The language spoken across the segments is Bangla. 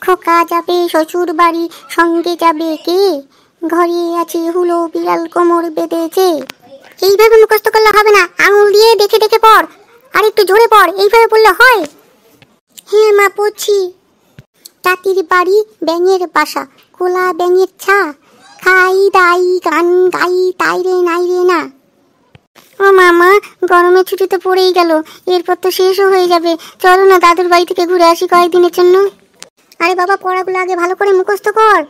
খোকা যাবে শ্বশুর বাড়ি, সঙ্গে যাবে কে? ঘরে আছে হুলো বিড়াল কোমর বেঁধেছে। এইভাবে মুখস্থ করলে হবে না, আঙুল দিয়ে দেখে দেখে পড়, আর একটু জোরে পড়। এইভাবে পড়লে হয়? হ্যাঁ মা, পড়ছি। টাটির বাড়ি ব্যাঙের বাসা, কোলা ব্যাঙের ছা, খাই দাই গান গাই তাই রে নাই রে না। ও মামা, গরমের ছুটি তো পড়েই গেল, এরপর তো শেষও হয়ে যাবে। চলো না দাদুর বাড়ি থেকে ঘুরে আসি কয়েকদিনের জন্য। আরে বাবা, পড়াগুলো আগে ভালো করে মুখস্থ কর,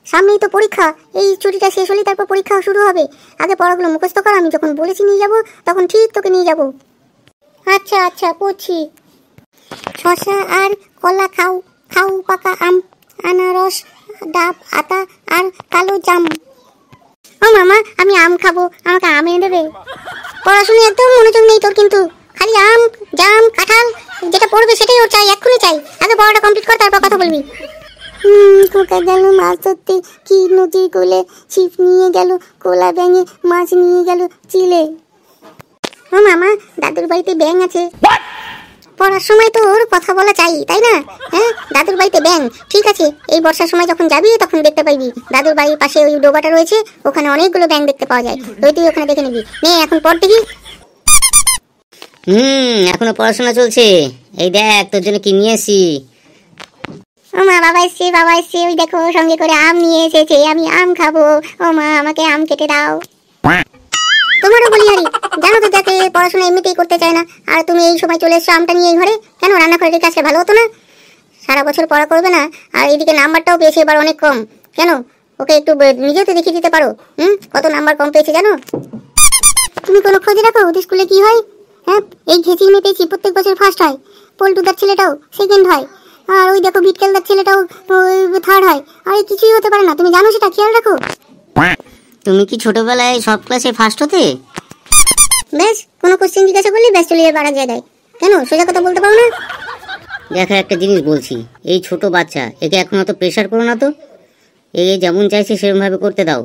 সামনেই তো পরীক্ষা। এই ছুটিটা শেষ হলেই তারপর পরীক্ষা শুরু হবে। আগে পড়াগুলো মুখস্থ কর, আমি যখন বলেছি নিয়ে যাব তখন ঠিক তোকে নিয়ে যাব। আচ্ছা আচ্ছা, পড়ছি। শশা আর কলা খাও, খাও পাকা আম, আনারস ডাব আতা আর কালো জাম। ও মামা, আমি আম খাবো, আমাকে আম এনে দেবে? পড়াশোনায় একদম মনোযোগ নেই তোর, কিন্তু খালি আম জাম কাঁঠাল, যেটা পড়বে সেটাই ওর চাই, এক্ষুনি চাই। আগে পড়াটা কমপ্লিট কর, তারপর কথা বলবি। খোকা গেল মাছ ধরতে, কি নদীর কোলে, ছিপ নিয়ে গেল কোলা ব্যাঙে, মাছ নিয়ে গেল চিলে। ও মামা, দাদুর বাড়িতে ব্যাঙ আছে। পড়ার সময় তো ওর কথা বলা চাই, তাই না? হ্যাঁ, দাদুর বাড়িতে ব্যাঙ, ঠিক আছে। এই বর্ষার সময় যখন যাবি তখন দেখতে পাইবি। দাদুর বাড়ির পাশে ওই ডোবাটা রয়েছে, ওখানে অনেকগুলো ব্যাঙ দেখতে পাওয়া যায়। তুই ওখানে দেখে নিবি। নে এখন পড় দেখি। এখনো পড়াশোনা চলছে। এই দেখ তোর জন্য কি নিয়ে এসেছি। ও মা, বাবা এসছে, বাবা এসছে, ওই দেখো সঙ্গে করে আম নিয়ে এসেছে, আমি আম খাবো। ও মা, আমাকে আম কেটে দাও। তোমারও বলি হারি, জানো তো যাতে পড়াশোনা এমনিতেই করতে চায় না, আর তুমি এই সময় চলে এসছো আমটা নিয়ে এই ঘরে। কেন রান্না করে রেখে আসলে ভালো হতো না? সারা বছর পড়া করবে না, আর এইদিকে নাম্বারটাও পেয়েছে এবার অনেক কম। কেন ওকে একটু নিজেও তো দেখিয়ে দিতে পারো। কত নাম্বার কম পেয়েছে জানো? তুমি কোনো খোঁজ রাখো ওদের স্কুলে কি হয়? হ্যাঁ, এই ঘেঁচির মেয়ে পেয়েছি প্রত্যেক বছর ফার্স্ট হয়, পল্টুদার ছেলেটাও সেকেন্ড হয়, আর ওই দেখো বিটকেলদার ছেলেটাও থার্ড হয়। আর কিছুই হতে পারে না, তুমি জানো সেটা, খেয়াল রাখো। তুমি কি ছোটবেলায় সব ক্লাসে ফার্স্ট হতে? বেশ, কোনো কোশ্চেন জিজ্ঞাসা করলে ব্যাস চলে যাবে আরেক জায়গায়। কেন সোজা কথা বলতে পারো না? দেখো একটা জিনিস বলছি, এই ছোট বাচ্চা, একে এখন অত প্রেশার করো না তো। এ যেমন চাইছে সেরকম ভাবে করতে দাও।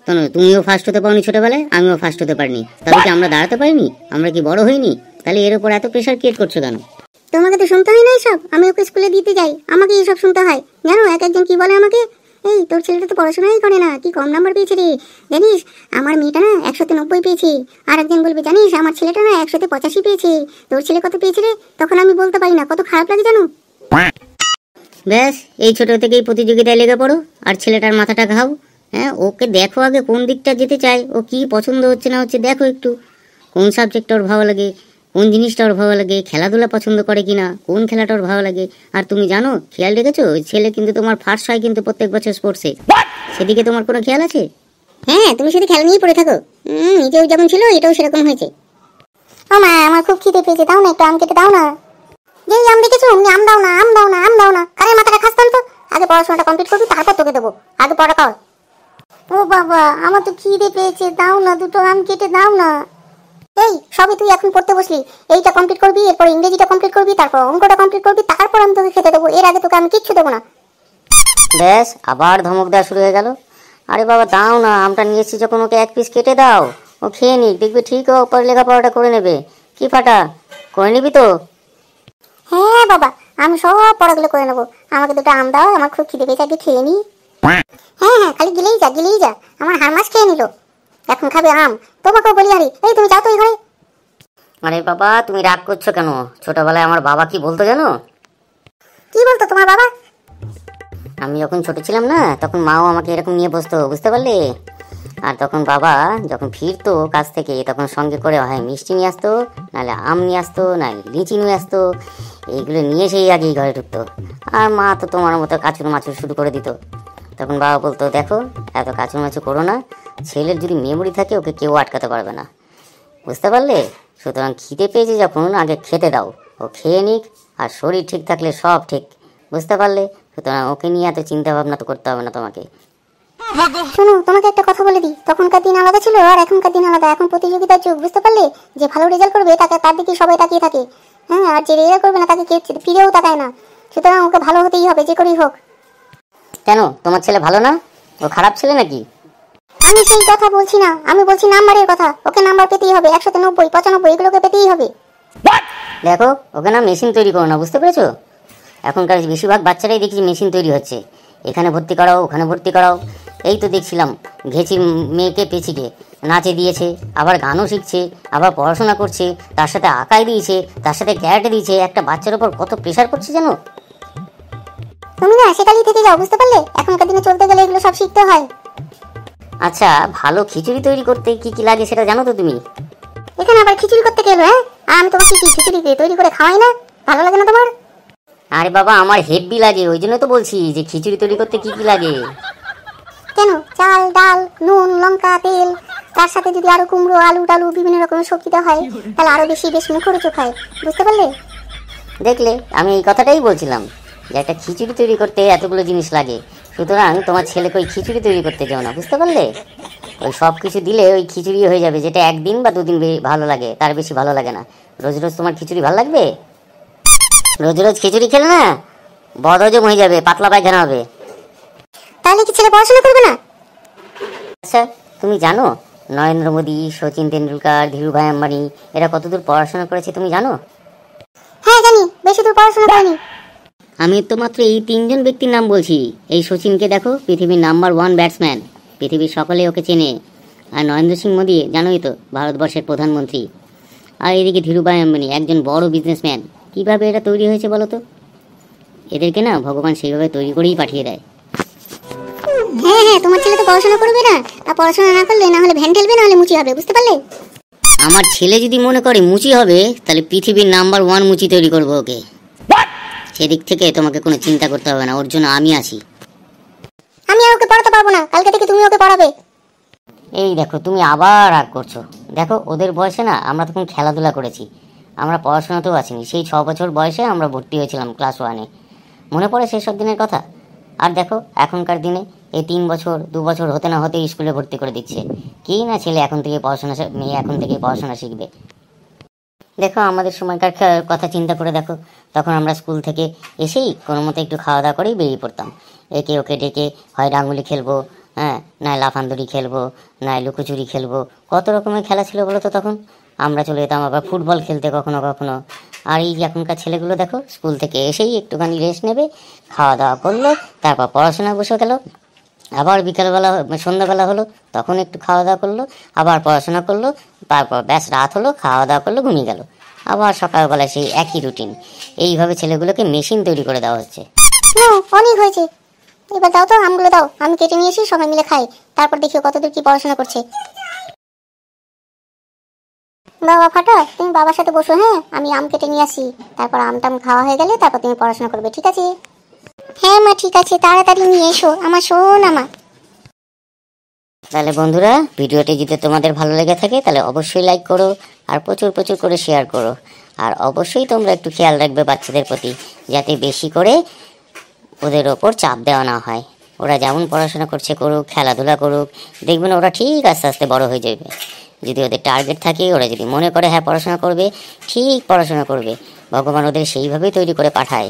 কেন তুমিও ফার্স্ট হতে পারোনি ছোটবেলায়, আমিও ফার্স্ট হতে পারিনি, তবে কি আমরা দাঁড়াতে পারিনি? আমরা কি বড় হইনি? তাহলে এর উপর এত প্রেশার ক্রিয়েট করছো কেন? তোমাকে তো শুনতে হয় না এসব, আমি ওকে স্কুলে দিতে যাই, আমাকে এসব শুনতে হয়। জানো এক একজন কি বলে আমাকে, এই তোর ছেলেটা তো পড়াশোনাই করে না, কি কম নাম্বার পেয়েছে রে। জানিস আমার মেয়েটা না 190 পেয়েছে। আর একজন বলবে জানিস আমার ছেলেটা না 185 পেয়েছে, তোর ছেলে কত পেয়েছে রে। তখন আমি বলতে পারি না, কত খারাপ লাগে জানো। ব্যাস, এই ছোট থেকেই প্রতিযোগিতায় লেগে পড়ো আর ছেলেটার মাথাটা ঘাও। হ্যাঁ, ওকে দেখো আগে কোন দিকটা যেতে চায়, ও কি পছন্দ হচ্ছে না হচ্ছে দেখো একটু। কোন সাবজেক্টটা ওর ভালো লাগে, কোন জিনিসটা ওর ভালো লাগে, খেলাধুলা পছন্দ করে কিনা, কোন খেলাটা ওর ভালো লাগে। আর তুমি জানো, খেয়াল রেখেছো ওই ছেলে কিন্তু তোমার ফার্স্ট হয় কিন্তু প্রত্যেক বছর স্পোর্টসে। সেদিকে তোমার কোনো খেয়াল আছে? হ্যাঁ, তুমি শুধু খেলা নিয়ে পড়ে থাকো। নিজেও যেমন ছিল এটাও সেরকম হয়েছে। ও মা, আমার খুব খিদে পেয়েছে, দাও না একটু আম কেটে দাও না। যেই আম দেখেছো অমনি আম দাও না, আম দাও না, আম দাও না। আরে মাথাটা খাসতাম তো, আগে পড়াশোনাটা কমপ্লিট করবি তারপর তোকে দেবো, আগে পড়া কর। ও বাবা, আমার তো খিদে পেয়েছে, দাও না দুটো আম কেটে দাও না। এই সবই তুই এখন পড়তে বসলি, এইটা কমপ্লিট করবি, এরপর ইংরেজিটা কমপ্লিট করবি, তারপর অঙ্কটা কমপ্লিট করবি, তারপর আমি তোকে খেতে দেবো। এর আগে তোকে আমি কিচ্ছু দেবো না। ব্যাস, আবার ধমক দেওয়া শুরু হয়ে গেল। আরে বাবা দাও না, আমটা নিয়ে এসেছি যখন ওকে এক পিস কেটে দাও, ও খেয়ে নিক, দেখবি ঠিক ও পরে লেখাপড়াটা করে নেবে। কি ফাটা, করে নিবি তো? হ্যাঁ বাবা, আমি সব পড়াগুলো করে নেবো, আমাকে দুটো আম দাও, আমার খুব খিদে পেয়েছে, আগে খেয়ে নি। হ্যাঁ হ্যাঁ, খালি গিলেই যা গিলেই যা, আমার হাড় মাছ খেয়ে নিল, এখন খাবে আম। তোমাকেও বলি আরে, এই তুমি যাও তো এই ঘরে। আরে বাবা তুমি রাগ করছো কেন? ছোটবেলায় আমার বাবা কি বলতো জানো? কি বলতো তোমার বাবা? আমি যখন ছোট ছিলাম না, তখন মাও আমাকে এরকম নিয়ে বসতো, বুঝতে পারলে? আর তখন বাবা যখন ফিরতো কাছ থেকে, তখন সঙ্গে করে হয় মিষ্টি নিয়ে আসতো, নাহলে আম নিয়ে আসতো, নাহলে লিচি নিয়ে আসতো। এইগুলো নিয়ে সেই আগেই ঘরে ঢুকতো। আর মা তো তোমার মতো কাচুর মাচুর শুরু করে দিত। তখন বাবা বলতো দেখো এত কাচুর মাচুর করো না, ছেলের যদি মেমোরি থাকে ওকে কেউ আটকাতে পারবে না, বুঝতে পারলে? সুতরাং খিদে পেয়েছে যখন আগে খেতে দাও, ও খেয়ে নিক, আর শরীর ঠিক থাকলে সব ঠিক, বুঝতে পারলে? সুতরাং ওকে নিয়ে এত চিন্তা ভাবনা তো করতে হবে না তোমাকে। শোনো, তোমাকে একটা কথা বলে দিই, তখনকার দিন আলাদা ছিল আর এখনকার দিন আলাদা। এখন প্রতিযোগিতার যুগ, বুঝতে পারলে? যে ভালো রেজাল্ট করবে তাকে, তার দিকে সবাই তাকিয়ে থাকে। হ্যাঁ, আর যে রেজাল্ট করবে না তাকে কেউ ফিরেও তাকায় না। সুতরাং ওকে ভালো হতেই হবে, যে করেই হোক। কেন তোমার ছেলে ভালো না? ও খারাপ ছেলে নাকি? আমি সেই কথা বলছি না, আমি বলছি নাম্বারের কথা। ওকে নাম্বার পেতেই হবে, 190, 95 এগুলোকে পেতেই হবে। দেখো ওকে না মেশিন তৈরি করো না, বুঝতে পেরেছো? এখনকার বেশিরভাগ বাচ্চারাই দেখছি মেশিন তৈরি হচ্ছে, এখানে ভর্তি করাও ওখানে ভর্তি করাও। এই তো দেখছিলাম ঘেঁচির মেয়েকে পেছিকে নাচে দিয়েছে, আবার গানও শিখছে, আবার পড়াশোনা করছে, তার সাথে আঁকাই দিয়েছে, তার সাথে ক্যারাটে দিয়েছে। একটা বাচ্চার ওপর কত প্রেশার পড়ছে জানো? তুমি না সেকালেই থেকে যাও, বুঝতে পারলে? এখনকার দিনে চলতে গেলে এগুলো সব শিখতে হয়। আচ্ছা, ভালো খিচুড়ি তৈরি করতে কি কি লাগে সেটা জানো তো তুমি? এখানে আবার খিচুড়ি করতে গেলো? হ্যাঁ, আর আমি তোমাকে কি খিচুড়ি তৈরি করে খাওয়াই না? ভালো লাগে না তোমার? আরে বাবা, আমার হেভি লাগে, ওই জন্য তো বলছি যে খিচুড়ি তৈরি করতে কি কি লাগে। কেন? চাল, ডাল, নুন, লঙ্কা, তেল, তার সাথে যদি আরো কুমড়ো, আলু টালু বিভিন্ন রকমের সবজি দেওয়া হয় তাহলে আরো বেশি বেশ মুখরোচক হয়, বুঝতে পারলে? দেখলে, আমি এই কথাটাই বলছিলাম যে একটা খিচুড়ি তৈরি করতে এতগুলো জিনিস লাগে। সুতরাং তোমার ছেলেকে ওই খিচুড়ি তৈরি করতে যাও না, বুঝতে পারলে? ওই সব কিছু দিলে ওই খিচুড়ি হয়ে যাবে, যেটা একদিন বা দুদিন ভালো লাগে, তার বেশি ভালো লাগে না। রোজ রোজ তোমার খিচুড়ি ভালো লাগবে? রোজ রোজ খিচুড়ি খেলে না বদহজম হয়ে যাবে, পাতলা পায়খানা হবে। তাহলে কি ছেলে পড়াশোনা করবে না? আচ্ছা, তুমি জানো নরেন্দ্র মোদী, সচিন তেন্ডুলকার, ধীরুভাই আম্বানি এরা কতদূর পড়াশোনা করেছে তুমি জানো? হ্যাঁ জানি, বেশি দূর পড়াশোনা করেনি। আমি তো মাত্র এই 3 জন ব্যক্তির নাম বলছি। এই সচিনকে দেখো, পৃথিবীর নাম্বার 1 ব্যাটসম্যান, পৃথিবীর সকলে ওকে চেনে। আর নরেন্দ্র সিং মোদী জানোই তো, ভারতবর্ষের প্রধানমন্ত্রী। আর এদিকে ধীরুভাই আম্বানি একজন বড় বিজনেসম্যান। কিভাবে এটা তৈরি হয়েছে বলো তো? এদেরকে না ভগবান সেইভাবে তৈরি করেই পাঠিয়ে দেয়। হ্যাঁ হ্যাঁ, তোমার ছেলে তো পড়াশোনা করবে না, আর পড়াশোনা না করলে না হলে ভ্যান ঠেলবে, না হলে মুচি হবে, বুঝতে পারলে? আমার ছেলে যদি মনে করে মুচি হবে, তাহলে পৃথিবীর নাম্বার 1 মুচি তৈরি করবো ওকে। সেদিক থেকে তোমাকে কোনো চিন্তা করতে হবে না, ওর জন্য আমি আছি। আমি আর ওকে পড়াতে পারবো না, কালকে থেকে তুমি ওকে পড়াবে। এই দেখো, তুমি আবার রাগ করছো। দেখো, ওদের বয়সে না আমরা তখন খেলাধুলা করেছি, আমরা পড়াশোনাতেও আসিনি। সেই 6 বছর বয়সে আমরা ভর্তি হয়েছিলাম ক্লাস 1-এ। মনে পড়ে সেসব দিনের কথা? আর দেখো এখনকার দিনে এই 3 বছর 2 বছর হতে না হতে স্কুলে ভর্তি করে দিচ্ছে। কি না ছেলে এখন থেকে পড়াশোনা, মেয়ে এখন থেকে পড়াশোনা শিখবে। দেখো আমাদের সময়কার কথা চিন্তা করে দেখো, তখন আমরা স্কুল থেকে এসেই কোনো মতো একটু খাওয়া দাওয়া করেই বেরিয়ে পড়তাম। একে ওকে ডেকে হয় ডাঙ্গুলি খেলবো, হ্যাঁ, নয় লাফান্দুরি খেলবো, নয় লুকোচুরি খেলবো। কত রকমের খেলা ছিল বলো তো তখন। আমরা চলে যেতাম আবার ফুটবল খেলতে কখনো কখনো। আর এই এখনকার ছেলেগুলো দেখো, স্কুল থেকে এসেই একটুখানি রেস্ট নেবে, খাওয়া দাওয়া করলো, তারপর পড়াশোনা বসে গেল। আবার বিকালবেলা সন্ধ্যাবেলা হলো, তখন একটু খাওয়া দাওয়া করলো, আবার পড়াশোনা করলো, তারপর ব্যাস রাত হলো, খাওয়া দাওয়া করলো, ঘুমিয়ে গেল। আবার সকালবেলা সেই একই রুটিন। এইভাবে ছেলেগুলোকে মেশিন তৈরি করে দেওয়া হচ্ছে। না, অনেক হয়েছে, এবার দাও তো আমগুলো দাও, আমি কেটে নিয়ে এসে সবাই মিলে খাই, তারপর দেখিও কতদূর কি পড়াশোনা করছে। বাবা ফাটা, তুমি বাবার সাথে বসো, হ্যাঁ, আমি আম কেটে নিয়ে আসি, তারপর আমটাম খাওয়া হয়ে গেলে তারপর তুমি পড়াশোনা করবে, ঠিক আছে? হ্যাঁ মা, ঠিক আছে, তাড়াতাড়ি নিয়ে এসো আমার সোনা মা। তাহলে বন্ধুরা, ভিডিওটি যদি তোমাদের ভালো লেগে থাকে তাহলে অবশ্যই লাইক করো, আর প্রচুর প্রচুর করে শেয়ার করো। আর অবশ্যই তোমরা একটু খেয়াল রাখবে বাচ্চাদের প্রতি, যাতে বেশি করে ওদের ওপর চাপ দেওয়া না হয়। ওরা যেমন পড়াশোনা করছে করুক, খেলাধুলা করুক, দেখবেন ওরা ঠিক আস্তে আস্তে বড় হয়ে যাবে। যদি ওদের টার্গেট থাকে, ওরা যদি মনে করে হ্যাঁ পড়াশোনা করবে, ঠিক পড়াশোনা করবে। ভগবান ওদের সেইভাবেই তৈরি করে পাঠায়।